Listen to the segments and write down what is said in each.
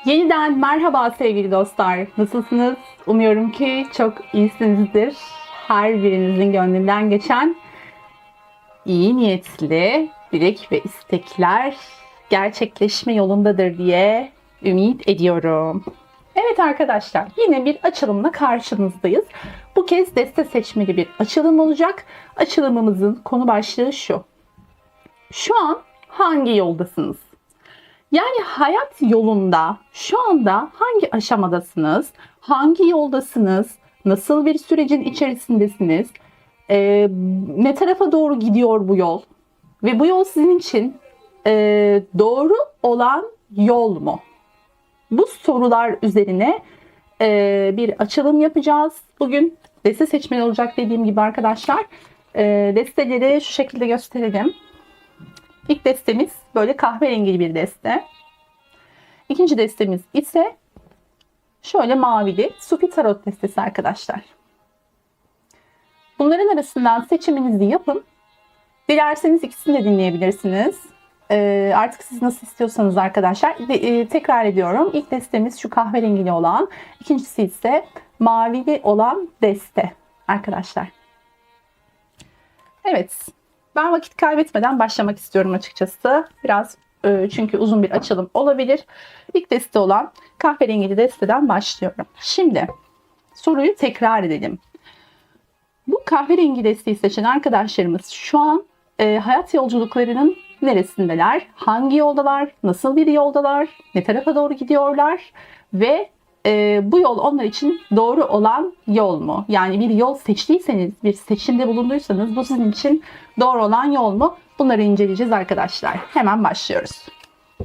Yeniden merhaba sevgili dostlar. Nasılsınız? Umuyorum ki çok iyisinizdir. Her birinizin gönlünden geçen iyi niyetli dilek ve istekler gerçekleşme yolundadır diye ümit ediyorum. Evet arkadaşlar, yine bir açılımla karşınızdayız. Bu kez deste seçmeli bir açılım olacak. Açılımımızın konu başlığı şu. Şu an hangi yoldasınız? Yani hayat yolunda şu anda hangi aşamadasınız? Hangi yoldasınız? Nasıl bir sürecin içerisindesiniz? Ne tarafa doğru gidiyor bu yol? Ve bu yol sizin için doğru olan yol mu? Bu sorular üzerine bir açılım yapacağız. Bugün deste seçmeli olacak dediğim gibi arkadaşlar. Desteleri şu şekilde gösterelim. İlk destemiz böyle kahverengi bir deste. İkinci destemiz ise şöyle mavili Sufi Tarot destesi arkadaşlar. Bunların arasından seçiminizi yapın. Dilerseniz ikisini de dinleyebilirsiniz. Artık siz nasıl istiyorsanız arkadaşlar. Tekrar ediyorum. İlk destemiz şu kahverengili olan. İkincisi ise mavili olan deste arkadaşlar. Evet. Ben vakit kaybetmeden başlamak istiyorum açıkçası. Biraz çünkü uzun bir açılım olabilir. İlk deste olan kahverengili desteden başlıyorum. Şimdi soruyu tekrar edelim. Bu kahverengi desteği seçen arkadaşlarımız şu an hayat yolculuklarının neresindeler? Hangi yoldalar? Nasıl bir yoldalar? Ne tarafa doğru gidiyorlar? Ve bu yol onlar için doğru olan yol mu? Yani bir yol seçtiyseniz, bir seçimde bulunduysanız bu sizin için doğru olan yol mu? Bunları inceleyeceğiz arkadaşlar. Hemen başlıyoruz.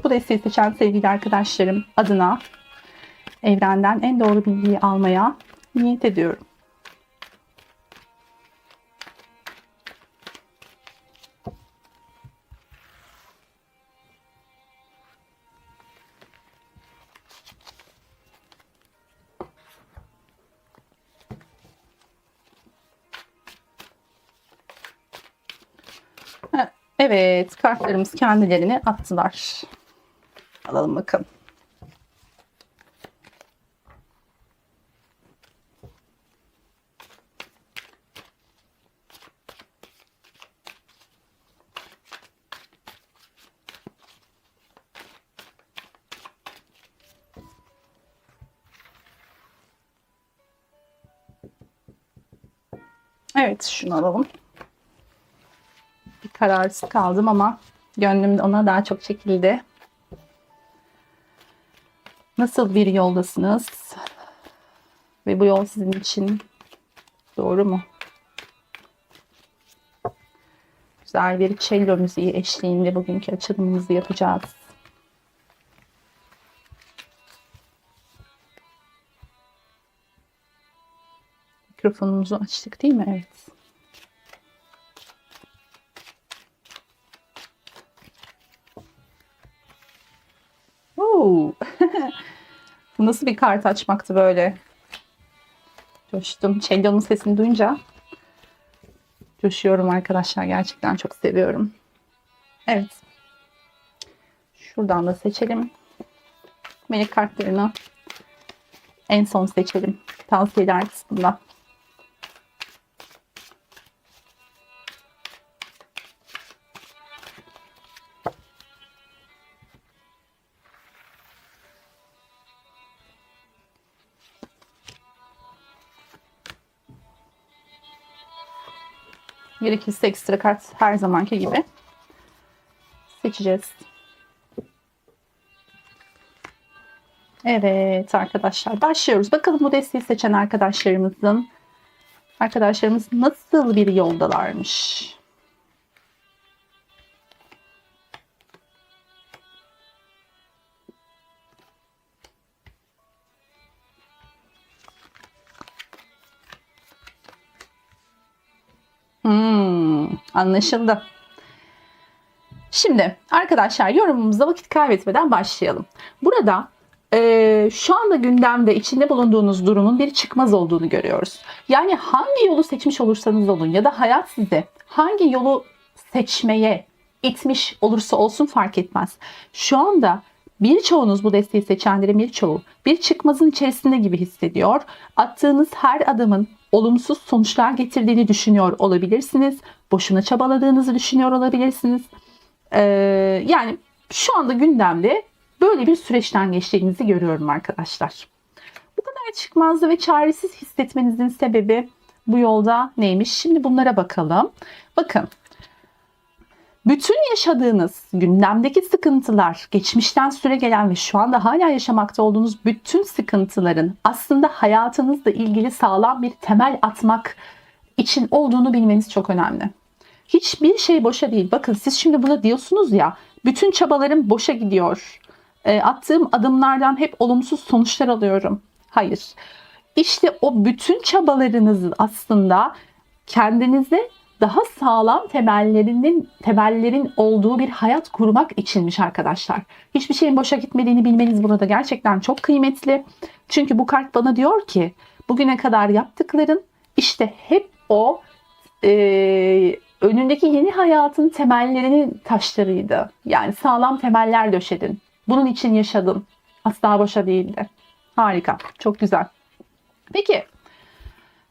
Bu desteği seçen sevgili arkadaşlarım adına evrenden en doğru bilgiyi almaya niyet ediyorum. Evet, kartlarımız kendilerini attılar. Alalım bakalım. Evet, şunu alalım. Bir kararsız kaldım ama gönlüm ona daha çok çekildi. Nasıl bir yoldasınız? Ve bu yol sizin için doğru mu? Güzel bir cello müziği eşliğinde bugünkü açılımımızı yapacağız. Mikrofonumuzu açtık değil mi? Evet. Oo. Bu nasıl bir kart açmaktı böyle? Coştum. Cello'nun sesini duyunca coşuyorum arkadaşlar. Gerçekten çok seviyorum. Evet. Şuradan da seçelim. Melek kartlarını en son seçelim. Tavsiyeler kısmında. Gerekirse ekstra kart her zamanki gibi seçeceğiz. Evet arkadaşlar başlıyoruz. Bakalım bu desteği seçen arkadaşlarımız nasıl bir yoldalarmış. Anlaşıldı. Şimdi arkadaşlar yorumumuza vakit kaybetmeden başlayalım. Burada şu anda gündemde içinde bulunduğunuz durumun bir çıkmaz olduğunu görüyoruz. Yani hangi yolu seçmiş olursanız olun ya da hayat size hangi yolu seçmeye itmiş olursa olsun fark etmez. Şu anda Birçoğunuz, bu desteği seçenlerin birçoğu bir çıkmazın içerisinde gibi hissediyor. Attığınız her adımın olumsuz sonuçlar getirdiğini düşünüyor olabilirsiniz. Boşuna çabaladığınızı düşünüyor olabilirsiniz. Yani şu anda gündemde böyle bir süreçten geçtiğinizi görüyorum arkadaşlar. Bu kadar çıkmazlı ve çaresiz hissetmenizin sebebi bu yolda neymiş? Şimdi bunlara bakalım. Bakın. Bütün yaşadığınız gündemdeki sıkıntılar, geçmişten süre gelen ve şu anda hala yaşamakta olduğunuz bütün sıkıntıların aslında hayatınızla ilgili sağlam bir temel atmak için olduğunu bilmeniz çok önemli. Hiçbir şey boşa değil. Bakın siz şimdi burada diyorsunuz ya, bütün çabalarım boşa gidiyor. Attığım adımlardan hep olumsuz sonuçlar alıyorum. Hayır. İşte o bütün çabalarınızı aslında kendinize daha sağlam temellerin olduğu bir hayat kurmak içinmiş arkadaşlar. Hiçbir şeyin boşa gitmediğini bilmeniz burada gerçekten çok kıymetli. Çünkü bu kart bana diyor ki bugüne kadar yaptıkların işte hep o önündeki yeni hayatın temellerinin taşlarıydı. Yani sağlam temeller döşedin. Bunun için yaşadın. Asla boşa değildi. Harika. Çok güzel. Peki.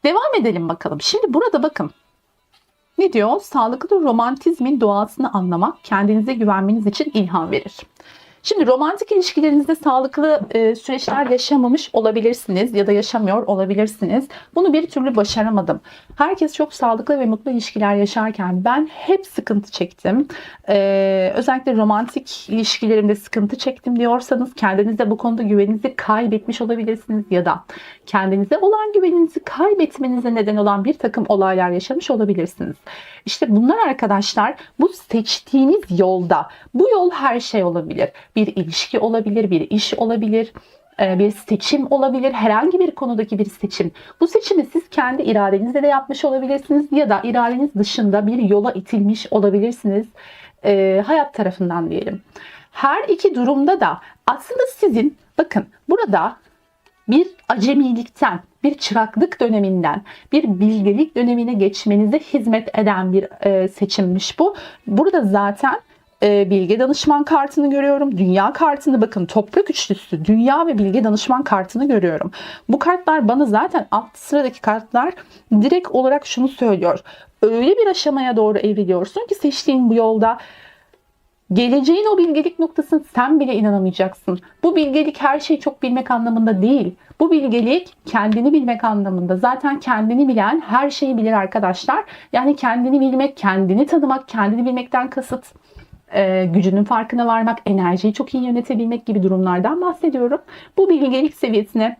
Devam edelim bakalım. Şimdi burada bakın. Ne diyor? Sağlıklı romantizmin doğasını anlamak kendinize güvenmeniz için ilham verir. Şimdi romantik ilişkilerinizde sağlıklı süreçler yaşamamış olabilirsiniz ya da yaşamıyor olabilirsiniz. Bunu bir türlü başaramadım. Herkes çok sağlıklı ve mutlu ilişkiler yaşarken ben hep sıkıntı çektim. Özellikle romantik ilişkilerimde sıkıntı çektim diyorsanız kendinize bu konuda güveninizi kaybetmiş olabilirsiniz ya da kendinize olan güveninizi kaybetmenize neden olan bir takım olaylar yaşamış olabilirsiniz. İşte bunlar arkadaşlar bu seçtiğiniz yolda, bu yol her şey olabilir. Bir ilişki olabilir, bir iş olabilir, bir seçim olabilir, herhangi bir konudaki bir seçim. Bu seçimi siz kendi iradenizle de yapmış olabilirsiniz ya da iradeniz dışında bir yola itilmiş olabilirsiniz. Hayat tarafından diyelim. Her iki durumda da aslında sizin, bakın burada bir acemilikten, bir çıraklık döneminden, bir bilgelik dönemine geçmenize hizmet eden bir seçimmiş bu. Burada zaten bilge danışman kartını görüyorum. Dünya kartını, bakın toprak üçlüsü, dünya ve bilge danışman kartını görüyorum. Bu kartlar bana zaten alt sıradaki kartlar direkt olarak şunu söylüyor. Öyle bir aşamaya doğru evriliyorsun ki seçtiğin bu yolda geleceğin o bilgelik noktasına sen bile inanamayacaksın. Bu bilgelik her şeyi çok bilmek anlamında değil. Bu bilgelik kendini bilmek anlamında. Zaten kendini bilen her şeyi bilir arkadaşlar. Yani kendini bilmek, kendini tanımak, kendini bilmekten kasıt gücünün farkına varmak, enerjiyi çok iyi yönetebilmek gibi durumlardan bahsediyorum. Bu bilgelik seviyesine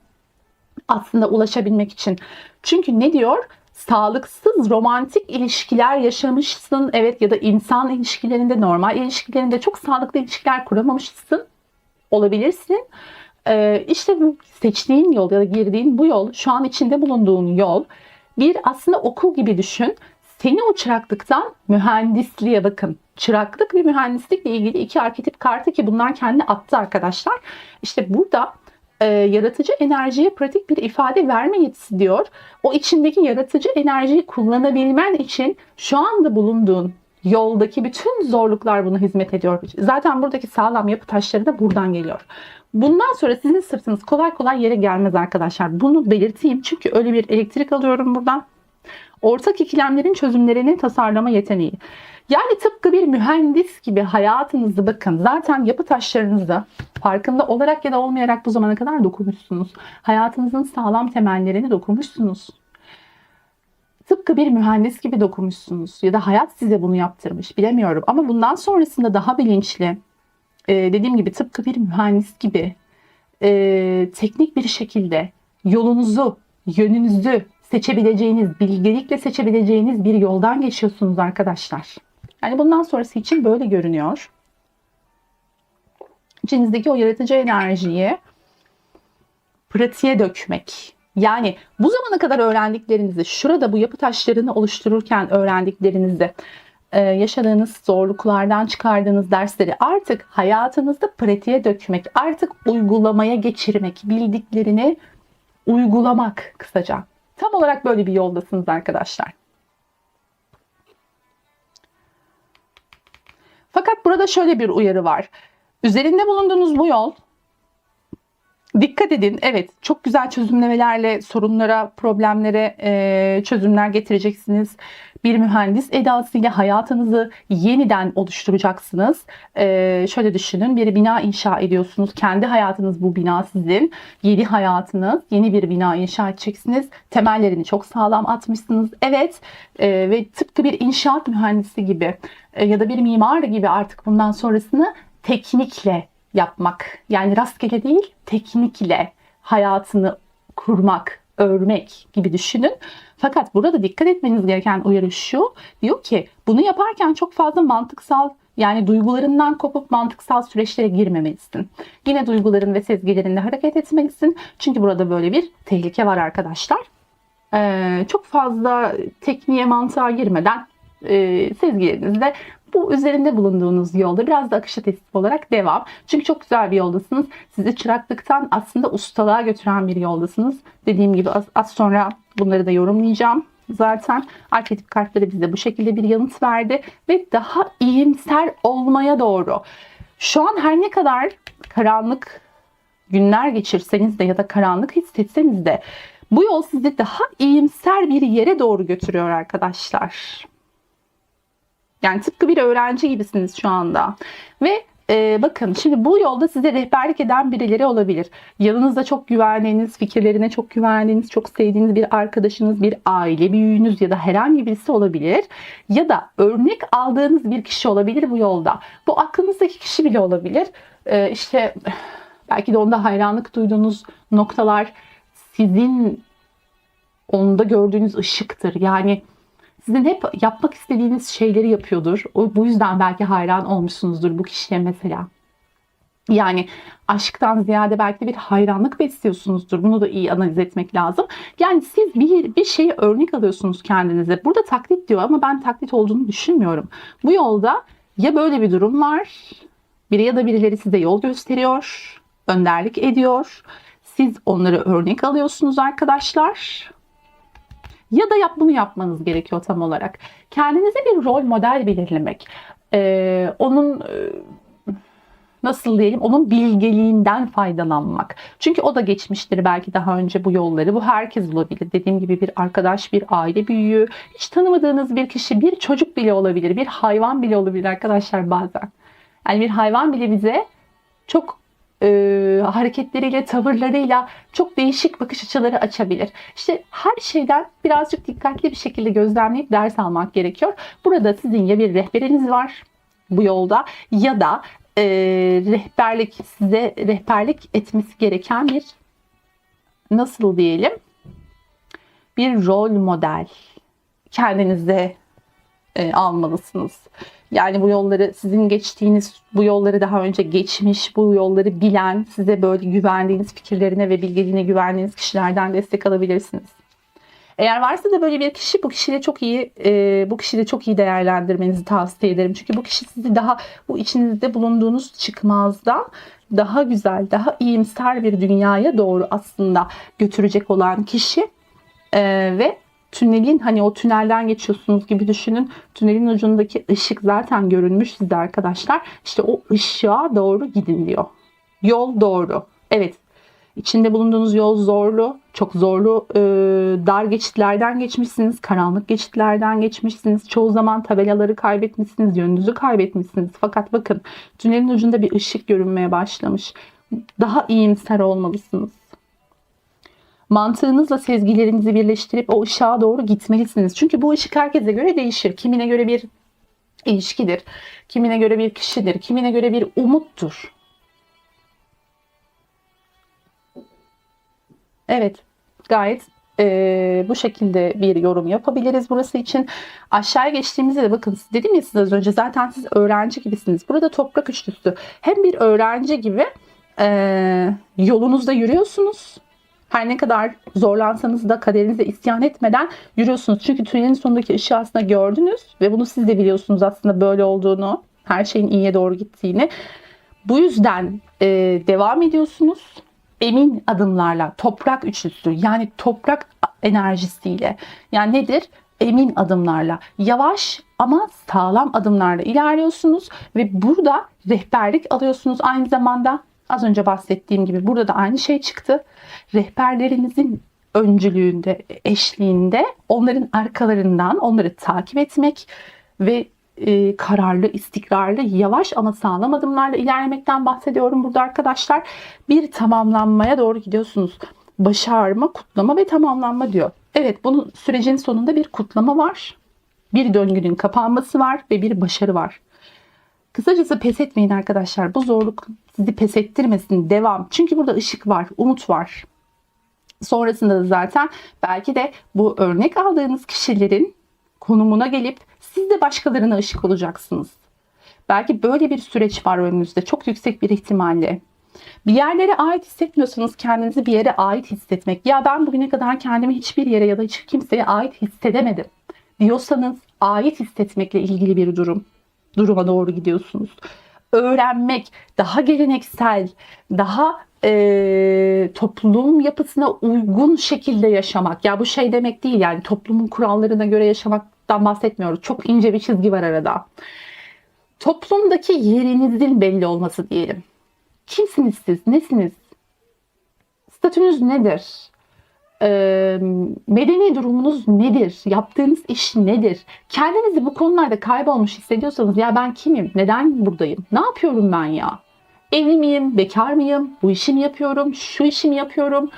aslında ulaşabilmek için. Çünkü ne diyor? Sağlıksız romantik ilişkiler yaşamışsın, evet, ya da insan ilişkilerinde, normal ilişkilerinde çok sağlıklı ilişkiler kuramamışsın olabilirsin. İşte bu seçtiğin yol ya da girdiğin bu yol, şu an içinde bulunduğun yol bir aslında okul gibi düşün. Seni o çıraklıktan mühendisliğe, bakın. Çıraklık ve mühendislikle ilgili iki arketip kartı ki bunlar kendi attı arkadaşlar. İşte burada yaratıcı enerjiye pratik bir ifade verme yetisi diyor. O içindeki yaratıcı enerjiyi kullanabilmen için şu anda bulunduğun yoldaki bütün zorluklar buna hizmet ediyor. Zaten buradaki sağlam yapı taşları da buradan geliyor. Bundan sonra sizin sırtınız kolay kolay yere gelmez arkadaşlar. Bunu belirteyim çünkü öyle bir elektrik alıyorum buradan. Ortak ikilemlerin çözümlerini tasarlama yeteneği. Yani tıpkı bir mühendis gibi hayatınızı, bakın zaten yapı taşlarınızı farkında olarak ya da olmayarak bu zamana kadar dokunmuşsunuz. Hayatınızın sağlam temellerini dokunmuşsunuz. Tıpkı bir mühendis gibi dokunmuşsunuz ya da hayat size bunu yaptırmış, bilemiyorum. Ama bundan sonrasında daha bilinçli, dediğim gibi tıpkı bir mühendis gibi teknik bir şekilde yolunuzu, yönünüzü seçebileceğiniz, bilgelikle seçebileceğiniz bir yoldan geçiyorsunuz arkadaşlar. Yani bundan sonrası için böyle görünüyor. İçinizdeki o yaratıcı enerjiyi pratiğe dökmek. Yani bu zamana kadar öğrendiklerinizi, şurada bu yapı taşlarını oluştururken öğrendiklerinizi, yaşadığınız zorluklardan çıkardığınız dersleri artık hayatınızda pratiğe dökmek, artık uygulamaya geçirmek, bildiklerini uygulamak kısaca. Tam olarak böyle bir yoldasınız arkadaşlar. Fakat burada şöyle bir uyarı var. Üzerinde bulunduğunuz bu yol, dikkat edin. Evet, çok güzel çözümlemelerle sorunlara, problemlere çözümler getireceksiniz. Bir mühendis edasıyla hayatınızı yeniden oluşturacaksınız. Şöyle düşünün, bir bina inşa ediyorsunuz. Kendi hayatınız bu bina sizin. Yeni hayatınız, yeni bir bina inşa edeceksiniz. Temellerini çok sağlam atmışsınız. Evet, ve tıpkı bir inşaat mühendisi gibi ya da bir mimar gibi artık bundan sonrasını teknikle yapmak, yani rastgele değil, teknikle hayatını kurmak, örmek gibi düşünün. Fakat burada dikkat etmeniz gereken uyarı şu: diyor ki bunu yaparken çok fazla mantıksal, yani duygularından kopup mantıksal süreçlere girmemelisin. Yine duyguların ve sezgilerinle hareket etmelisin. Çünkü burada böyle bir tehlike var arkadaşlar. Çok fazla tekniğe, mantığa girmeden sezgilerinizle bu üzerinde bulunduğunuz yolda biraz da akışa teslim olarak devam. Çünkü çok güzel bir yoldasınız. Sizi çıraklıktan aslında ustalığa götüren bir yoldasınız. Dediğim gibi az sonra bunları da yorumlayacağım. Zaten arketip kartları bize bu şekilde bir yanıt verdi ve daha iyimser olmaya doğru. Şu an her ne kadar karanlık günler geçirseniz de ya da karanlık hissetseniz de bu yol sizi daha iyimser bir yere doğru götürüyor arkadaşlar. Yani tıpkı bir öğrenci gibisiniz şu anda. Ve bakın, şimdi bu yolda size rehberlik eden birileri olabilir. Yanınızda çok güvendiğiniz, fikirlerine çok güvendiğiniz, çok sevdiğiniz bir arkadaşınız, bir aile büyüğünüz ya da herhangi birisi olabilir. Ya da örnek aldığınız bir kişi olabilir bu yolda. Bu aklınızdaki kişi bile olabilir. İşte belki de onda hayranlık duyduğunuz noktalar sizin onda gördüğünüz ışıktır. Yani sizin hep yapmak istediğiniz şeyleri yapıyordur. Bu yüzden belki hayran olmuşsunuzdur bu kişiye mesela. Yani aşktan ziyade belki de bir hayranlık besliyorsunuzdur. Bunu da iyi analiz etmek lazım. Yani siz bir şeyi örnek alıyorsunuz kendinize. Burada taklit diyor ama ben taklit olduğunu düşünmüyorum. Bu yolda ya böyle bir durum var, biri ya da birileri size yol gösteriyor, önderlik ediyor. Siz onları örnek alıyorsunuz arkadaşlar. Ya da bunu yapmanız gerekiyor tam olarak. Kendinize bir rol model belirlemek. Onun nasıl diyelim, onun bilgeliğinden faydalanmak. Çünkü o da geçmiştir belki daha önce bu yolları. Bu herkes olabilir. Dediğim gibi bir arkadaş, bir aile büyüğü, hiç tanımadığınız bir kişi, bir çocuk bile olabilir, bir hayvan bile olabilir arkadaşlar bazen. Yani bir hayvan bile bize çok hareketleriyle, tavırlarıyla çok değişik bakış açıları açabilir. İşte her şeyden birazcık dikkatli bir şekilde gözlemleyip ders almak gerekiyor. Burada sizin ya bir rehberiniz var bu yolda ya da size rehberlik etmesi gereken bir, nasıl diyelim, bir rol model kendinize almalısınız. Yani bu yolları, sizin geçtiğiniz bu yolları daha önce geçmiş, bu yolları bilen, size böyle güvendiğiniz, fikirlerine ve bilgeliğine güvendiğiniz kişilerden destek alabilirsiniz. Eğer varsa da böyle bir kişi, bu kişiyle çok iyi değerlendirmenizi tavsiye ederim. Çünkü bu kişi sizi daha bu içinizde bulunduğunuz çıkmazdan daha güzel, daha iyimser bir dünyaya doğru aslında götürecek olan kişi. Ve tünelin, hani o tünelden geçiyorsunuz gibi düşünün. Tünelin ucundaki ışık zaten görünmüş size arkadaşlar. İşte o ışığa doğru gidin diyor. Yol doğru. Evet. İçinde bulunduğunuz yol zorlu. Çok zorlu, dar geçitlerden geçmişsiniz. Karanlık geçitlerden geçmişsiniz. Çoğu zaman tabelaları kaybetmişsiniz. Yönünüzü kaybetmişsiniz. Fakat bakın, tünelin ucunda bir ışık görünmeye başlamış. Daha iyimser olmalısınız. Mantığınızla sezgilerinizi birleştirip o ışığa doğru gitmelisiniz. Çünkü bu ışık herkese göre değişir. Kimine göre bir ilişkidir, kimine göre bir kişidir, kimine göre bir umuttur. Evet, gayet bu şekilde bir yorum yapabiliriz burası için. Aşağıya geçtiğimizde de bakın, dedim ya size az önce, zaten siz öğrenci gibisiniz. Burada toprak üçlüsü. Hem bir öğrenci gibi yolunuzda yürüyorsunuz. Her ne kadar zorlansanız da kaderinize isyan etmeden yürüyorsunuz. Çünkü tünelin sonundaki ışığı aslında gördünüz ve bunu siz de biliyorsunuz aslında böyle olduğunu, her şeyin iyiye doğru gittiğini. Bu yüzden devam ediyorsunuz. Emin adımlarla, toprak üçlüsü, yani toprak enerjisiyle. Yani nedir? Emin adımlarla. Yavaş ama sağlam adımlarla ilerliyorsunuz ve burada rehberlik alıyorsunuz aynı zamanda. Az önce bahsettiğim gibi burada da aynı şey çıktı. Rehberlerinizin öncülüğünde, eşliğinde onların arkalarından onları takip etmek ve kararlı, istikrarlı, yavaş ama sağlam adımlarla ilerlemekten bahsediyorum burada arkadaşlar. Bir tamamlanmaya doğru gidiyorsunuz. Başarma, kutlama ve tamamlanma diyor. Evet, bunun sürecin sonunda bir kutlama var. Bir döngünün kapanması var ve bir başarı var. Kısacası pes etmeyin arkadaşlar. Bu zorluk sizi pes ettirmesin. Devam. Çünkü burada ışık var, umut var. Sonrasında da zaten belki de bu örnek aldığınız kişilerin konumuna gelip siz de başkalarına ışık olacaksınız. Belki böyle bir süreç var önünüzde. Çok yüksek bir ihtimalle. Bir yerlere ait hissetmiyorsanız kendinizi bir yere ait hissetmek. Ya ben bugüne kadar kendimi hiçbir yere ya da hiç kimseye ait hissedemedim diyorsanız ait hissetmekle ilgili bir duruma doğru gidiyorsunuz. Öğrenmek, daha geleneksel, daha toplum yapısına uygun şekilde yaşamak. Ya bu şey demek değil, yani toplumun kurallarına göre yaşamaktan bahsetmiyoruz. Çok ince bir çizgi var arada. Toplumdaki yerinizin belli olması diyelim. Kimsiniz siz? Nesiniz? Statünüz nedir? Medeni durumunuz nedir? Yaptığınız iş nedir? Kendinizi bu konularda kaybolmuş hissediyorsanız ya ben kimim? Neden buradayım? Ne yapıyorum ben ya? Evli miyim? Bekar mıyım? Bu işi mi yapıyorum? Şu işi mi yapıyorum?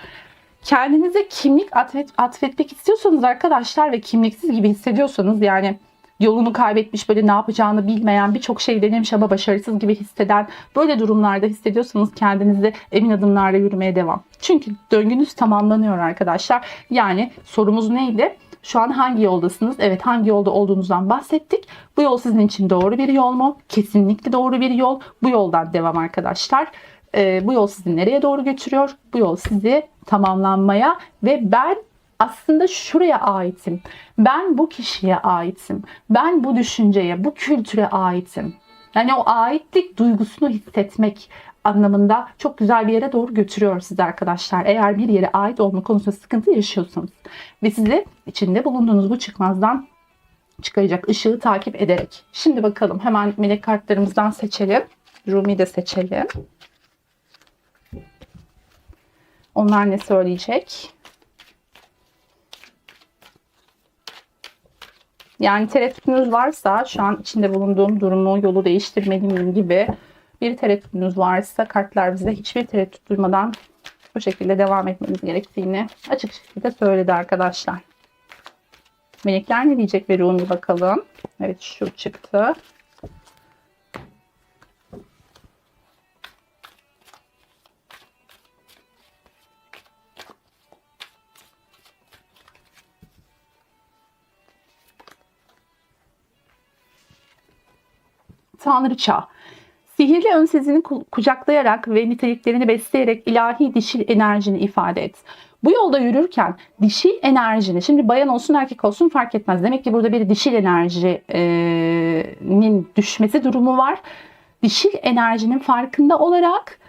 Kendinize kimlik atfetmek istiyorsanız arkadaşlar ve kimliksiz gibi hissediyorsanız, yani yolunu kaybetmiş, böyle ne yapacağını bilmeyen, birçok şey denemiş ama başarısız gibi hisseden, böyle durumlarda hissediyorsanız kendinize emin adımlarla yürümeye devam. Çünkü döngünüz tamamlanıyor arkadaşlar. Yani sorumuz neydi? Şu an hangi yoldasınız? Evet, hangi yolda olduğunuzdan bahsettik. Bu yol sizin için doğru bir yol mu? Kesinlikle doğru bir yol. Bu yoldan devam arkadaşlar. Bu yol sizi nereye doğru götürüyor? Bu yol sizi tamamlanmaya ve ben aslında şuraya aitim. Ben bu kişiye aitim. Ben bu düşünceye, bu kültüre aitim. Yani o aitlik duygusunu hissetmek anlamında çok güzel bir yere doğru götürüyor sizi arkadaşlar. Eğer bir yere ait olma konusunda sıkıntı yaşıyorsanız ve sizi içinde bulunduğunuz bu çıkmazdan çıkaracak ışığı takip ederek. Şimdi bakalım, hemen melek kartlarımızdan seçelim. Rumi'yi de seçelim. Onlar ne söyleyecek? Yani tereddütünüz varsa, şu an içinde bulunduğum durumu, yolu değiştirmeli miyim gibi bir tereddütünüz varsa, kartlar bize hiçbir tereddüt duymadan bu şekilde devam etmeniz gerektiğini açık şekilde söyledi arkadaşlar. Melekler ne diyecek ve Rumi bakalım. Evet, şu çıktı. Tanrıça. Sihirli ön sezini kucaklayarak ve niteliklerini besleyerek ilahi dişil enerjini ifade et. Bu yolda yürürken dişil enerjini, şimdi bayan olsun erkek olsun fark etmez. Demek ki burada bir dişil enerjinin düşmesi durumu var. Dişil enerjinin farkında olarak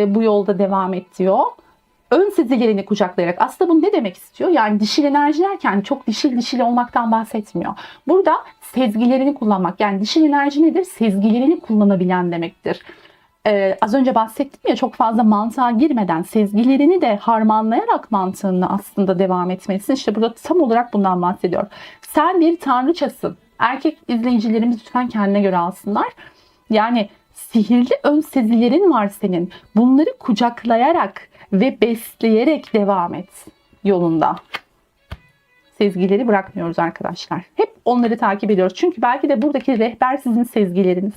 bu yolda devam et diyor. Ön sezilerini kucaklayarak. Aslında bu ne demek istiyor? Yani dişil enerji derken çok dişil olmaktan bahsetmiyor. Burada sezgilerini kullanmak. Yani dişil enerji nedir? Sezgilerini kullanabilen demektir. Az önce bahsettim ya, çok fazla mantığa girmeden sezgilerini de harmanlayarak mantığını aslında devam etmelisin. İşte burada tam olarak bundan bahsediyor. Sen bir tanrıçasın. Erkek izleyicilerimiz lütfen kendine göre alsınlar. Yani sihirli ön sezilerin var senin. Bunları kucaklayarak ve besleyerek devam et yolunda. Sezgileri bırakmıyoruz arkadaşlar. Hep onları takip ediyoruz. Çünkü belki de buradaki rehber sizin sezgileriniz.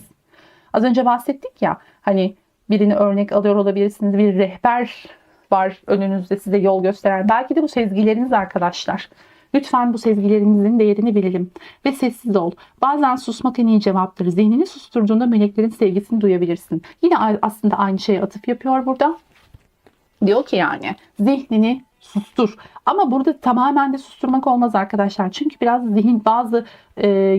Az önce bahsettik ya, hani birini örnek alıyor olabilirsiniz. Bir rehber var önünüzde size yol gösteren. Belki de bu sezgileriniz arkadaşlar. Lütfen bu sezgilerinizin değerini bilelim ve sessiz ol. Bazen susmak en iyi cevaptır. Zihnini susturduğunda meleklerin sevgisini duyabilirsin. Yine aslında aynı şeye atıf yapıyor burada. Diyor ki yani zihnini sustur. Ama burada tamamen de susturmak olmaz arkadaşlar. Çünkü biraz zihin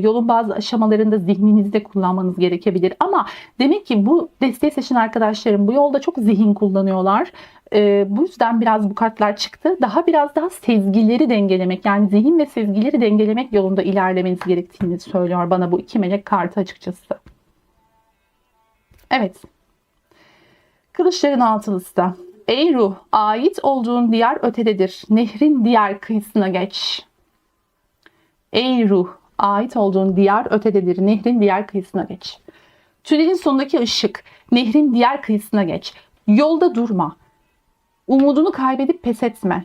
yolun bazı aşamalarında zihninizi de kullanmanız gerekebilir. Ama demek ki bu desteği seçen arkadaşlarım bu yolda çok zihin kullanıyorlar. Bu yüzden biraz bu kartlar çıktı. Biraz daha sezgileri dengelemek, yani zihin ve sezgileri dengelemek yolunda ilerlemeniz gerektiğini söylüyor bana bu iki melek kartı açıkçası. Evet. Kılıçların altılısı da. Ey ruh, ait olduğun diyar ötededir. Nehrin diğer kıyısına geç. Ey ruh, ait olduğun diyar ötededir. Nehrin diğer kıyısına geç. Tünelin sonundaki ışık, nehrin diğer kıyısına geç. Yolda durma. Umudunu kaybedip pes etme.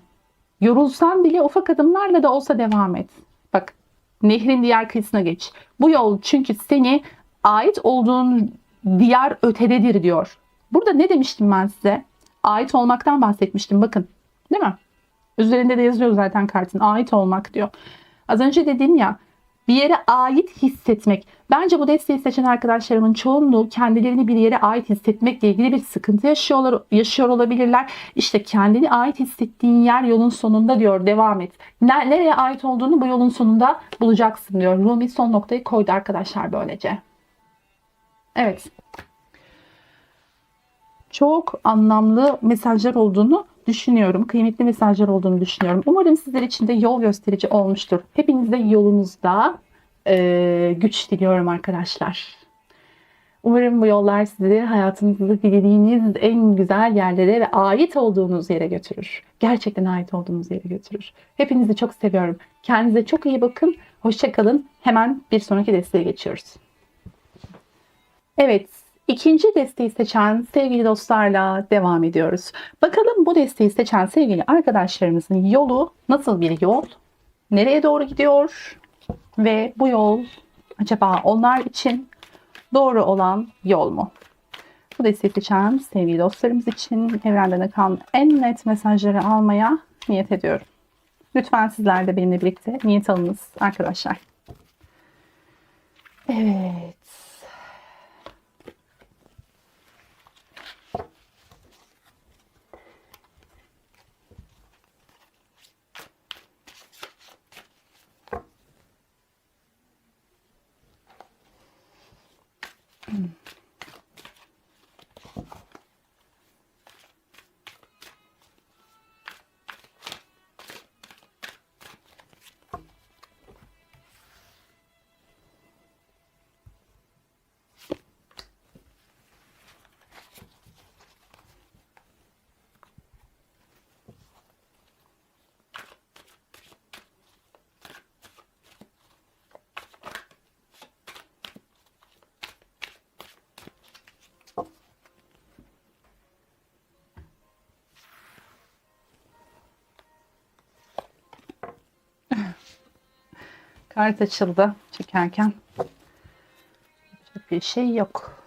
Yorulsan bile ufak adımlarla da olsa devam et. Bak, nehrin diğer kıyısına geç. Bu yol çünkü seni ait olduğun diyar ötededir diyor. Burada ne demiştim ben size? Ait olmaktan bahsetmiştim, bakın. Değil mi? Üzerinde de yazıyor zaten kartın. Ait olmak diyor. Az önce dedim ya, bir yere ait hissetmek. Bence bu desteği seçen arkadaşlarımın çoğunluğu kendilerini bir yere ait hissetmekle ilgili bir sıkıntı yaşıyor olabilirler. İşte kendini ait hissettiğin yer yolun sonunda diyor. Devam et. Nereye ait olduğunu bu yolun sonunda bulacaksın diyor. Rumi son noktayı koydu arkadaşlar böylece. Evet. Çok anlamlı mesajlar olduğunu düşünüyorum. Kıymetli mesajlar olduğunu düşünüyorum. Umarım sizler için de yol gösterici olmuştur. Hepiniz de yolunuzda güç diliyorum arkadaşlar. Umarım bu yollar sizi hayatınızda dilediğiniz en güzel yerlere ve ait olduğunuz yere götürür. Gerçekten ait olduğunuz yere götürür. Hepinizi çok seviyorum. Kendinize çok iyi bakın. Hoşça kalın. Hemen bir sonraki desteğe geçiyoruz. Evet, ikinci desteği seçen sevgili dostlarla devam ediyoruz. Bakalım bu desteği seçen sevgili arkadaşlarımızın yolu nasıl bir yol? Nereye doğru gidiyor? Ve bu yol acaba onlar için doğru olan yol mu? Bu desteği seçen sevgili dostlarımız için evrenden akan en net mesajları almaya niyet ediyorum. Lütfen sizler de benimle birlikte niyet alınız arkadaşlar. Evet. Kart açıldı çekerken. Bir şey yok.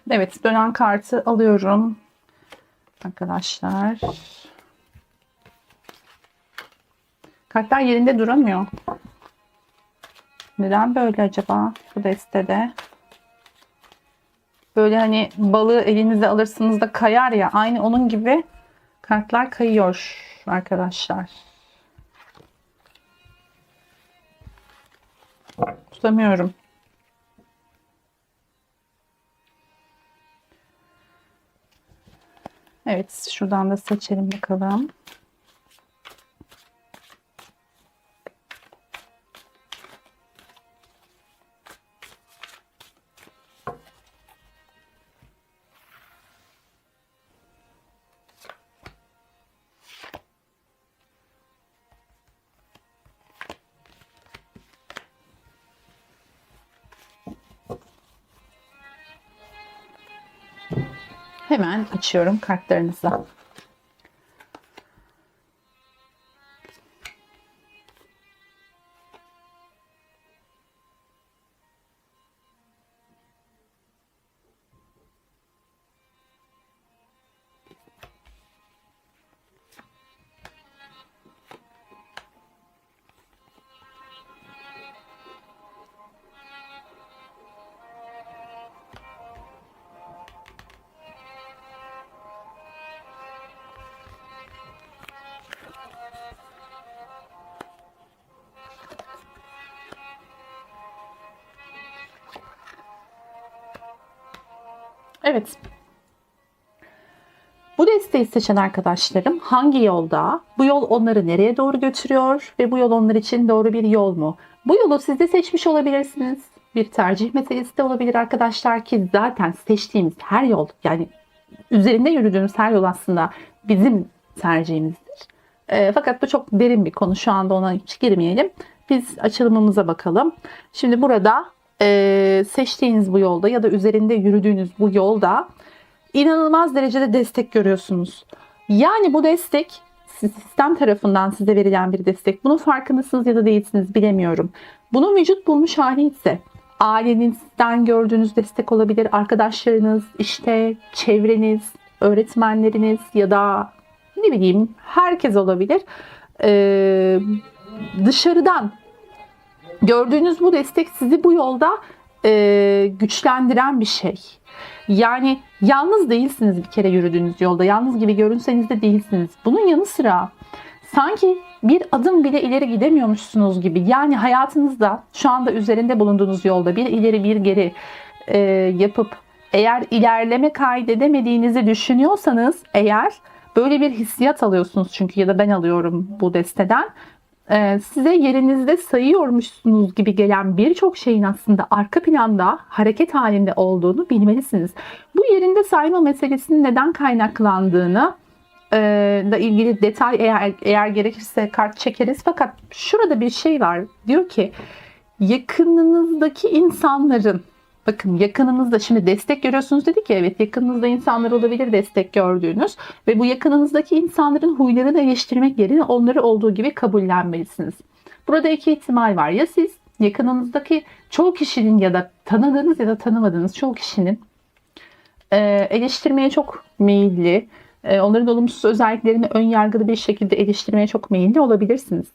Evet, dönen kartı alıyorum arkadaşlar. Kartlar yerinde duramıyor. Neden böyle acaba bu destede? Böyle hani balığı elinize alırsınız da kayar ya, aynı onun gibi kartlar kayıyor arkadaşlar. Tutamıyorum. Evet, şuradan da seçelim bakalım. Hemen açıyorum kartlarınızı. Evet. Bu desteği seçen arkadaşlarım hangi yolda? Bu yol onları nereye doğru götürüyor ve bu yol onlar için doğru bir yol mu? Bu yolu siz de seçmiş olabilirsiniz. Bir tercih meselesi de olabilir arkadaşlar ki zaten seçtiğimiz her yol, yani üzerinde yürüdüğümüz her yol aslında bizim tercihimizdir. Fakat bu çok derin bir konu. Şu anda ona hiç girmeyelim. Biz açılımımıza bakalım. Şimdi burada seçtiğiniz bu yolda ya da üzerinde yürüdüğünüz bu yolda inanılmaz derecede destek görüyorsunuz. Yani bu destek sistem tarafından size verilen bir destek. Bunun farkındasınız ya da değilsiniz bilemiyorum. Bunun vücut bulmuş hali ise ailenizden gördüğünüz destek olabilir. Arkadaşlarınız, işte çevreniz, öğretmenleriniz ya da ne bileyim herkes olabilir. Dışarıdan gördüğünüz bu destek sizi bu yolda güçlendiren bir şey. Yani yalnız değilsiniz bir kere yürüdüğünüz yolda. Yalnız gibi görünseniz de değilsiniz. Bunun yanı sıra sanki bir adım bile ileri gidemiyormuşsunuz gibi. Yani hayatınızda şu anda üzerinde bulunduğunuz yolda bir ileri bir geri yapıp eğer ilerleme kaydedemediğinizi düşünüyorsanız eğer böyle bir hissiyat alıyorsunuz çünkü ya da ben alıyorum bu desteden. Size yerinizde sayıyormuşsunuz gibi gelen birçok şeyin aslında arka planda hareket halinde olduğunu bilmelisiniz. Bu yerinde sayma meselesinin neden kaynaklandığını da ilgili detay eğer gerekirse kart çekeriz. Fakat şurada bir şey var. Diyor ki yakınınızdaki insanların, bakın yakınınızda şimdi destek görüyorsunuz dedik ya, evet yakınınızda insanlar olabilir destek gördüğünüz ve bu yakınınızdaki insanların huylarını eleştirmek yerine onları olduğu gibi kabullenmelisiniz. Burada iki ihtimal var. Ya siz yakınınızdaki çoğu kişinin ya da tanıdığınız ya da tanımadığınız çoğu kişinin eleştirmeye çok meyilli, onların olumsuz özelliklerini ön yargılı bir şekilde eleştirmeye çok meyilli olabilirsiniz.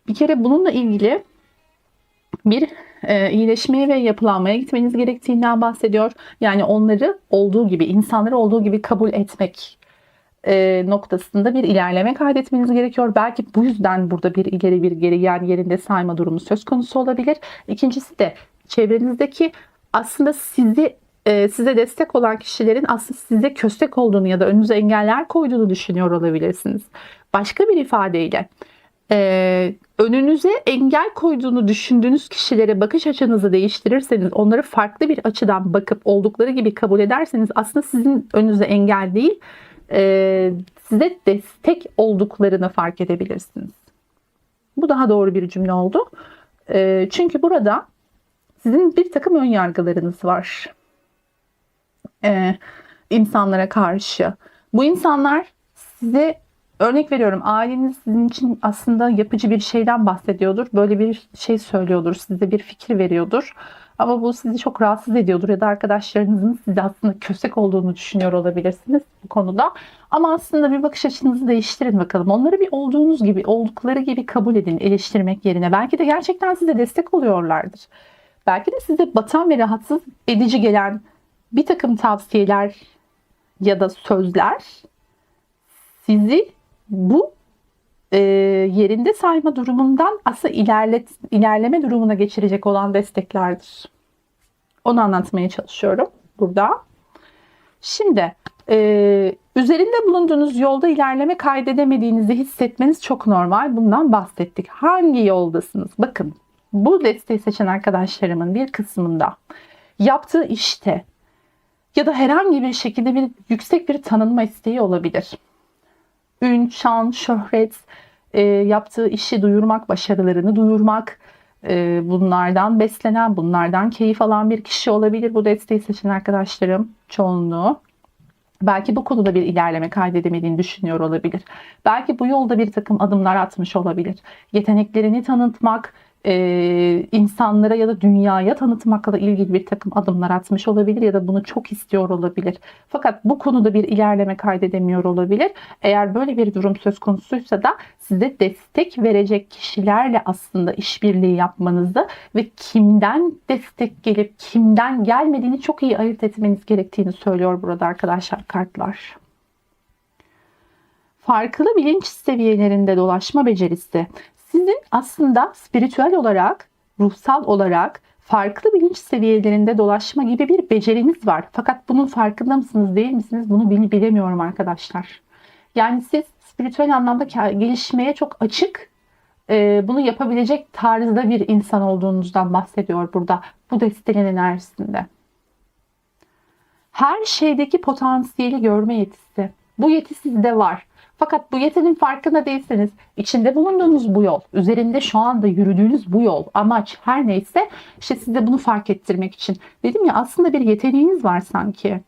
Bir kere bununla ilgili bir iyileşmeye ve yapılanmaya gitmeniz gerektiğinden bahsediyor. Yani onları olduğu gibi, insanları olduğu gibi kabul etmek noktasında bir ilerleme kaydetmeniz gerekiyor. Belki bu yüzden burada bir ileri bir geri, yani yerinde sayma durumu söz konusu olabilir. İkincisi de çevrenizdeki aslında size destek olan kişilerin aslında size köstek olduğunu ya da önünüze engeller koyduğunu düşünüyor olabilirsiniz. Başka bir ifadeyle önünüze engel koyduğunu düşündüğünüz kişilere bakış açınızı değiştirirseniz, onları farklı bir açıdan bakıp oldukları gibi kabul ederseniz aslında sizin önünüze engel değil, size destek olduklarını fark edebilirsiniz. Bu daha doğru bir cümle oldu. Çünkü burada sizin bir takım ön yargılarınız var. İnsanlara karşı. Bu insanlar size, örnek veriyorum, aileniz sizin için aslında yapıcı bir şeyden bahsediyordur. Böyle bir şey söylüyordur, size bir fikir veriyordur. Ama bu sizi çok rahatsız ediyordur ya da arkadaşlarınızın size aslında köstek olduğunu düşünüyor olabilirsiniz bu konuda. Ama aslında bir bakış açınızı değiştirin bakalım. Onları bir olduğunuz gibi, oldukları gibi kabul edin eleştirmek yerine. Belki de gerçekten size destek oluyorlardır. Belki de size batan ve rahatsız edici gelen bir takım tavsiyeler ya da sözler sizi bu yerinde sayma durumundan aslında ilerleme durumuna geçirecek olan desteklerdir. Onu anlatmaya çalışıyorum burada. Şimdi üzerinde bulunduğunuz yolda ilerleme kaydedemediğinizi hissetmeniz çok normal. Bundan bahsettik. Hangi yoldasınız? Bakın, bu desteği seçen arkadaşlarımın bir kısmında yaptığı işte ya da herhangi bir şekilde yüksek bir tanınma isteği olabilir. Ün, şan, şöhret, yaptığı işi duyurmak, başarılarını duyurmak, bunlardan beslenen, bunlardan keyif alan bir kişi olabilir bu desteği seçen arkadaşlarım çoğunluğu. Belki bu konuda bir ilerleme kaydedemediğini düşünüyor olabilir. Belki bu yolda bir takım adımlar atmış olabilir. Yeteneklerini tanıtmak, insanlara ya da dünyaya tanıtmakla ilgili bir takım adımlar atmış olabilir ya da bunu çok istiyor olabilir. Fakat bu konuda bir ilerleme kaydedemiyor olabilir. Eğer böyle bir durum söz konusuysa da size destek verecek kişilerle aslında işbirliği yapmanızı ve kimden destek gelip kimden gelmediğini çok iyi ayırt etmeniz gerektiğini söylüyor burada arkadaşlar kartlar. Farklı bilinç seviyelerinde dolaşma becerisi sizin aslında spiritüel olarak, ruhsal olarak farklı bilinç seviyelerinde dolaşma gibi bir beceriniz var. Fakat bunun farkında mısınız, değil misiniz? Bunu bilemiyorum arkadaşlar. Yani siz spiritüel anlamda gelişmeye çok açık, bunu yapabilecek tarzda bir insan olduğunuzdan bahsediyor burada bu destenin enerjisinde. Her şeydeki potansiyeli görme yetisi. Bu yeti sizde var. Fakat bu yetinin farkında değilseniz, içinde bulunduğunuz bu yol, üzerinde şu anda yürüdüğünüz bu yol, amaç her neyse, işte size bunu fark ettirmek için. Dedim ya, aslında bir yeteneğiniz var sanki.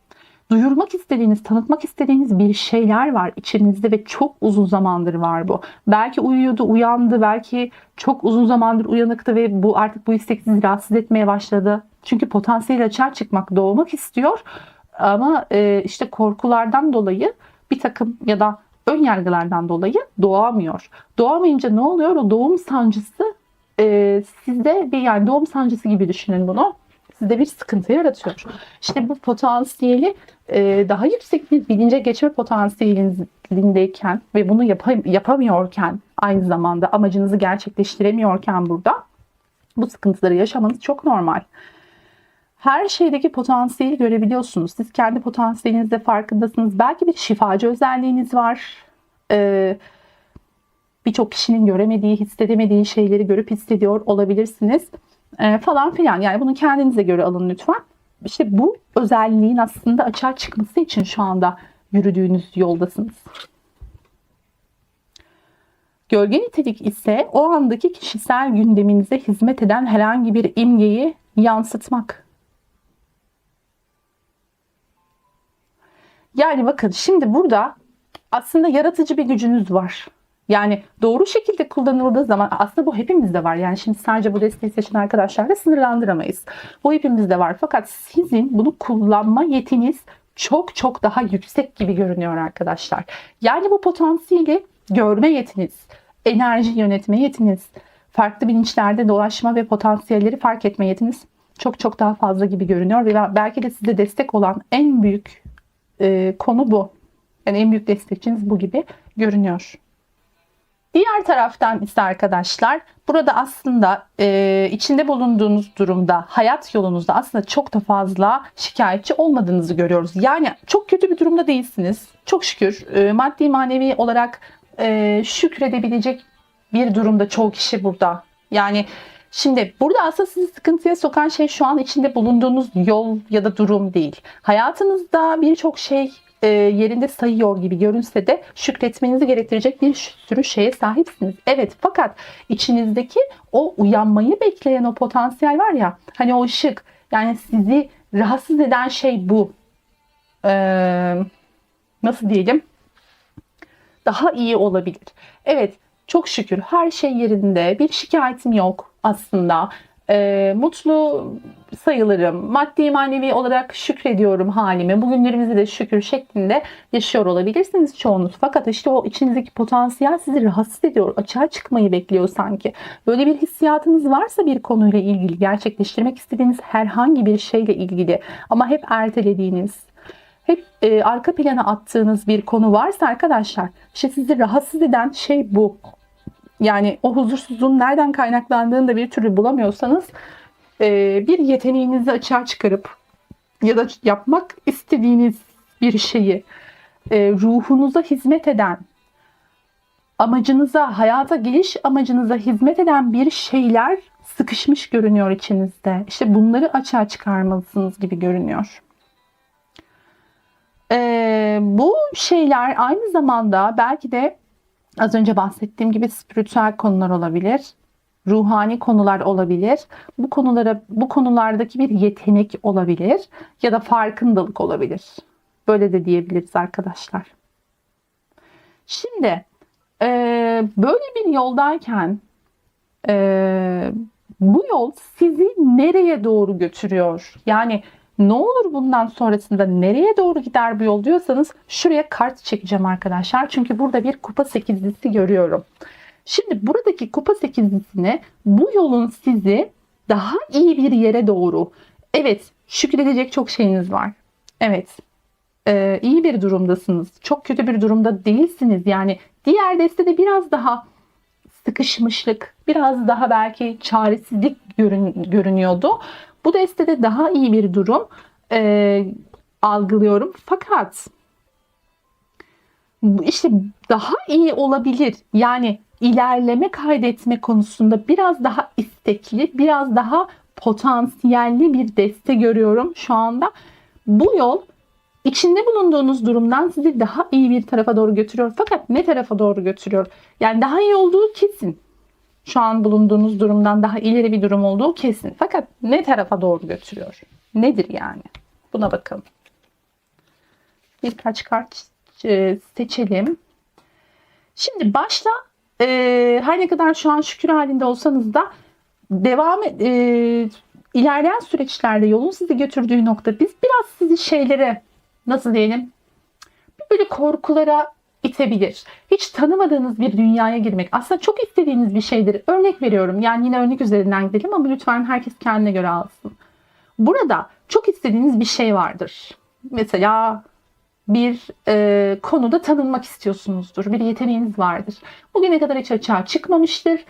Duyurmak istediğiniz, tanıtmak istediğiniz bir şeyler var içinizde ve çok uzun zamandır var bu. Belki uyuyordu, uyandı, belki çok uzun zamandır uyanıktı ve bu artık bu istek sizi rahatsız etmeye başladı. Çünkü potansiyel açığa çıkmak, doğmak istiyor. Ama işte korkulardan dolayı bir takım ya da ön yargılardan dolayı doğamıyor. Doğamayınca ne oluyor? O doğum sancısı sizde bir, yani doğum sancısı gibi düşünün bunu. Sizde bir sıkıntı yaratıyor. İşte bu potansiyeli daha yüksek bir bilince geçme potansiyelindeyken ve bunu yapamıyorken, aynı zamanda amacınızı gerçekleştiremiyorken burada bu sıkıntıları yaşamanız çok normal. Her şeydeki potansiyeli görebiliyorsunuz. Siz kendi potansiyelinizde farkındasınız. Belki bir şifacı özelliğiniz var. Birçok kişinin göremediği, hissedemediği şeyleri görüp hissediyor olabilirsiniz. Falan filan. Yani bunu kendinize göre alın lütfen. İşte bu özelliğin aslında açığa çıkması için şu anda yürüdüğünüz yoldasınız. Gölge nitelik ise o andaki kişisel gündeminize hizmet eden herhangi bir imgeyi yansıtmak. Yani bakın, şimdi burada aslında yaratıcı bir gücünüz var. Yani doğru şekilde kullanıldığı zaman aslında bu hepimizde var. Yani şimdi sadece bu desteği seçen arkadaşlarla sınırlandıramayız. Bu hepimizde var. Fakat sizin bunu kullanma yetiniz çok çok daha yüksek gibi görünüyor arkadaşlar. Yani bu potansiyeli görme yetiniz, enerji yönetme yetiniz, farklı bilinçlerde dolaşma ve potansiyelleri fark etme yetiniz çok çok daha fazla gibi görünüyor. Ve belki de size destek olan en büyük konu bu. Yani en büyük destekçiniz bu gibi görünüyor. Diğer taraftan ise arkadaşlar, burada aslında içinde bulunduğunuz durumda, hayat yolunuzda aslında çok da fazla şikayetçi olmadığınızı görüyoruz. Yani çok kötü bir durumda değilsiniz. Çok şükür maddi manevi olarak şükredebilecek bir durumda çoğu kişi burada. Yani şimdi burada aslında sizi sıkıntıya sokan şey şu an içinde bulunduğunuz yol ya da durum değil. Hayatınızda birçok şey yerinde sayıyor gibi görünse de şükretmenizi gerektirecek bir sürü şeye sahipsiniz. Evet, fakat içinizdeki o uyanmayı bekleyen o potansiyel var ya, hani o ışık, yani sizi rahatsız eden şey bu. Nasıl diyelim? Daha iyi olabilir. Evet, çok şükür her şey yerinde. Bir şikayetim yok aslında. Mutlu sayılırım. Maddi manevi olarak şükrediyorum halime. Bugünlerimizi de şükür şeklinde yaşıyor olabilirsiniz çoğunuz. Fakat işte o içinizdeki potansiyel sizi rahatsız ediyor. Açığa çıkmayı bekliyor sanki. Böyle bir hissiyatınız varsa bir konuyla ilgili, gerçekleştirmek istediğiniz herhangi bir şeyle ilgili ama hep ertelediğiniz, hep arka plana attığınız bir konu varsa arkadaşlar, işte sizi rahatsız eden şey bu. Yani o huzursuzluğun nereden kaynaklandığını da bir türlü bulamıyorsanız bir yeteneğinizi açığa çıkarıp ya da yapmak istediğiniz bir şeyi ruhunuza hizmet eden, amacınıza, hayata geliş amacınıza hizmet eden bir şeyler sıkışmış görünüyor içinizde. İşte bunları açığa çıkarmalısınız gibi görünüyor. Bu şeyler aynı zamanda belki de az önce bahsettiğim gibi spiritüel konular olabilir, ruhani konular olabilir. Bu konulardaki bir yetenek olabilir ya da farkındalık olabilir. Böyle de diyebiliriz arkadaşlar. Şimdi böyle bir yoldayken bu yol sizi nereye doğru götürüyor? Yani ne olur bundan sonrasında nereye doğru gider bu yol diyorsanız, şuraya kart çekeceğim arkadaşlar. Çünkü burada bir kupa sekizlisi görüyorum. Şimdi buradaki kupa sekizlisini, bu yolun sizi daha iyi bir yere doğru, evet, şükredecek çok şeyiniz var. Evet, iyi bir durumdasınız. Çok kötü bir durumda değilsiniz. Yani diğer destede biraz daha sıkışmışlık, biraz daha belki çaresizlik görünüyordu. Bu destede daha iyi bir durum algılıyorum. Fakat işte daha iyi olabilir. Yani ilerleme kaydetme konusunda biraz daha istekli, biraz daha potansiyelli bir deste görüyorum şu anda. Bu yol içinde bulunduğunuz durumdan sizi daha iyi bir tarafa doğru götürüyor. Fakat ne tarafa doğru götürüyor? Yani daha iyi olduğu kesin. Şu an bulunduğunuz durumdan daha ileri bir durum olduğu kesin. Fakat ne tarafa doğru götürüyor? Nedir yani? Buna bakalım. Birkaç kart seçelim. Şimdi başta her ne kadar şu an şükür halinde olsanız da ilerleyen süreçlerde yolun sizi götürdüğü nokta biz biraz sizi şeylere nasıl diyelim böyle korkulara itebilir. Hiç tanımadığınız bir dünyaya girmek aslında çok istediğiniz bir şeydir. Örnek veriyorum, yani yine örnek üzerinden gidelim ama lütfen herkes kendine göre alsın. Burada çok istediğiniz bir şey vardır. Mesela bir konuda tanınmak istiyorsunuzdur. Bir yeteneğiniz vardır. Bugüne kadar hiç açığa çıkmamıştır.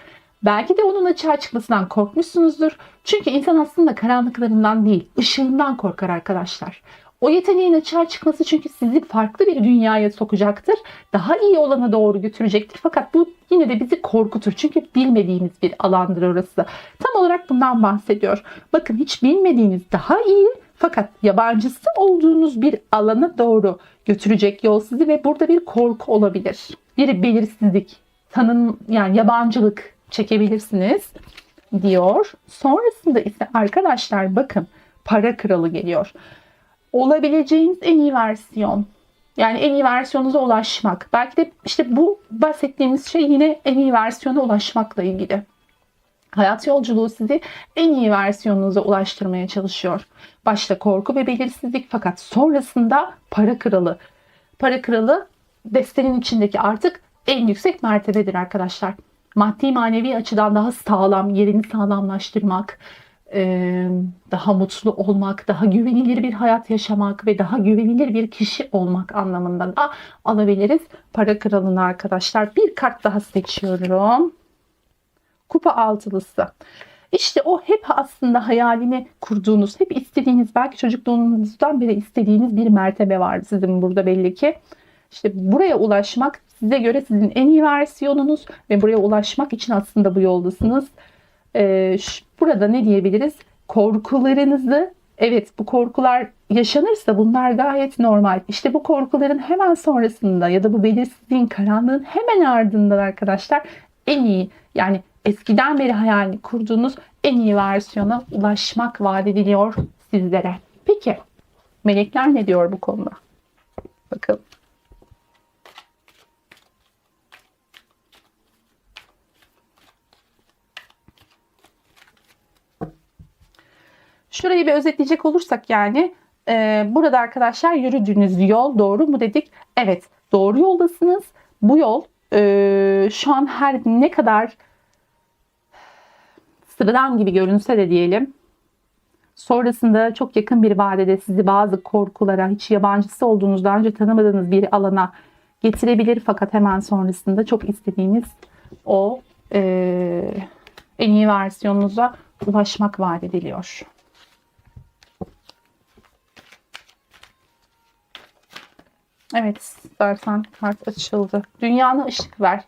Belki de onun açığa çıkmasından korkmuşsunuzdur. Çünkü insan aslında karanlıklarından değil, ışığından korkar arkadaşlar. O yeteneğin açığa çıkması çünkü sizi farklı bir dünyaya sokacaktır. Daha iyi olana doğru götürecektir. Fakat bu yine de bizi korkutur. Çünkü bilmediğimiz bir alandır orası. Tam olarak bundan bahsediyor. Bakın, hiç bilmediğiniz daha iyi fakat yabancısı olduğunuz bir alana doğru götürecek yol sizi ve burada bir korku olabilir. Bir belirsizlik, yani yabancılık çekebilirsiniz diyor. Sonrasında ise arkadaşlar bakın, para kralı geliyor. Olabileceğiniz en iyi versiyon. Yani en iyi versiyonunuza ulaşmak. Belki de işte bu bahsettiğimiz şey yine en iyi versiyona ulaşmakla ilgili. Hayat yolculuğu sizi en iyi versiyonunuza ulaştırmaya çalışıyor. Başta korku ve belirsizlik, fakat sonrasında para kralı. Para kralı destenin içindeki artık en yüksek mertebedir arkadaşlar. Maddi manevi açıdan daha sağlam, yerini sağlamlaştırmak, daha mutlu olmak, daha güvenilir bir hayat yaşamak ve daha güvenilir bir kişi olmak anlamında da alabiliriz para kralını arkadaşlar. Bir kart daha seçiyorum. Kupa altılısı. İşte o hep aslında hayalini kurduğunuz, hep istediğiniz, belki çocukluğunuzdan beri istediğiniz bir mertebe var sizin burada belli ki. İşte buraya ulaşmak size göre sizin en iyi versiyonunuz ve buraya ulaşmak için aslında bu yoldasınız. Burada ne diyebiliriz? Korkularınızı, evet, bu korkular yaşanırsa bunlar gayet normal. İşte bu korkuların hemen sonrasında ya da bu belirsizliğin, karanlığın hemen ardından arkadaşlar en iyi, yani eskiden beri hayalini kurduğunuz en iyi versiyona ulaşmak vaat ediliyor sizlere. Peki melekler ne diyor bu konuda? Bakalım. Şurayı bir özetleyecek olursak yani burada arkadaşlar yürüdüğünüz yol doğru mu dedik? Evet, doğru yoldasınız. Bu yol şu an her ne kadar sıradan gibi görünse de diyelim, sonrasında çok yakın bir vadede sizi bazı korkulara, hiç yabancısı olduğunuz, daha önce tanımadığınız bir alana getirebilir. Fakat hemen sonrasında çok istediğiniz o en iyi versiyonunuza ulaşmak vaat ediliyor. Evet, zaten kart açıldı. Dünyana ışık ver.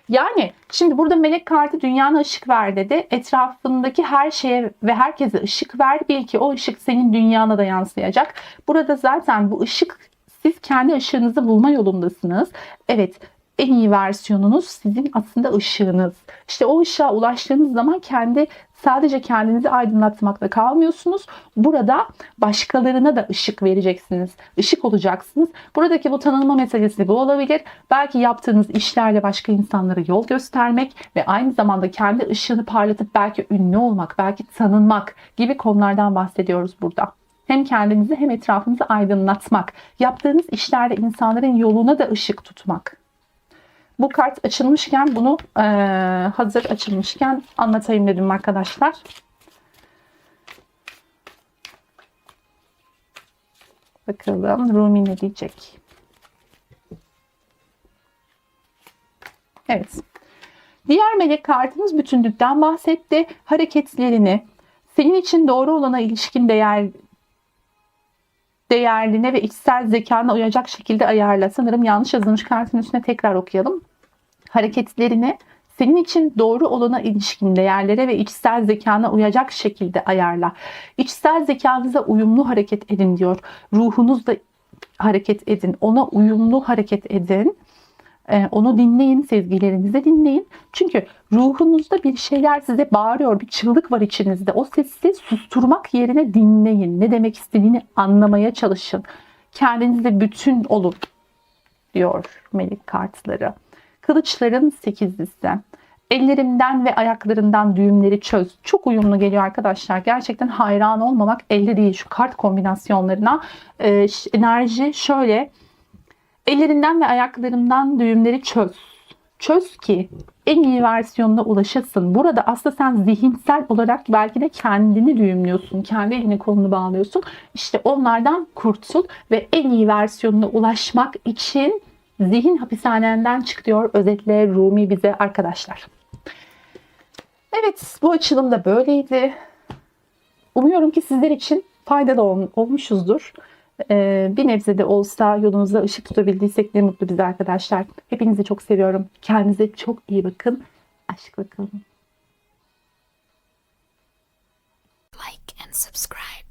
Yani şimdi burada melek kartı dünyana ışık ver dedi. Etrafındaki her şeye ve herkese ışık ver. Bil ki o ışık senin dünyana da yansıyacak. Burada zaten bu ışık, siz kendi ışığınızı bulma yolundasınız. Evet, en iyi versiyonunuz sizin aslında ışığınız. İşte o ışığa ulaştığınız zaman sadece kendinizi aydınlatmakla kalmıyorsunuz. Burada başkalarına da ışık vereceksiniz. Işık olacaksınız. Buradaki bu tanınma meselesi bu olabilir. Belki yaptığınız işlerle başka insanlara yol göstermek ve aynı zamanda kendi ışığını parlatıp belki ünlü olmak, belki tanınmak gibi konulardan bahsediyoruz burada. Hem kendinizi hem etrafınızı aydınlatmak, yaptığınız işlerde insanların yoluna da ışık tutmak. Bu kart açılmışken bunu hazır açılmışken anlatayım dedim arkadaşlar. Bakalım Rumi ne diyecek? Evet. Diğer melek kartımız bütünlükten bahsetti. Hareketlerini senin için doğru olana ilişkin değerline ve içsel zekana uyacak şekilde ayarla. Sanırım yanlış yazılmış, kartın üstüne tekrar okuyalım. Hareketlerini senin için doğru olana ilişkin değerlere ve içsel zekana uyacak şekilde ayarla. İçsel zekanıza uyumlu hareket edin diyor. Ruhunuzla hareket edin. Ona uyumlu hareket edin. Onu dinleyin, sezgilerinizi dinleyin. Çünkü ruhunuzda bir şeyler size bağırıyor, bir çığlık var içinizde. O sesi susturmak yerine dinleyin. Ne demek istediğini anlamaya çalışın. Kendinizle bütün olun diyor melek kartları. Kılıçların sekizlisi. Ellerimden ve ayaklarından düğümleri çöz. Çok uyumlu geliyor arkadaşlar. Gerçekten hayran olmamak elde değil şu kart kombinasyonlarına. Enerji şöyle. Ellerinden ve ayaklarından düğümleri çöz. Çöz ki en iyi versiyonuna ulaşasın. Burada aslında sen zihinsel olarak belki de kendini düğümlüyorsun. Kendi elini kolunu bağlıyorsun. İşte onlardan kurtul ve en iyi versiyonuna ulaşmak için zihin hapishanenden çık diyor özetle Rumi bize arkadaşlar. Evet, bu açılım da böyleydi. Umuyorum ki sizler için faydalı olmuşuzdur. Bir nebze de olsa yolunuza ışık tutabildiysek ne mutlu bize arkadaşlar. Hepinizi çok seviyorum. Kendinize çok iyi bakın. Aşkla kalın. Like and subscribe.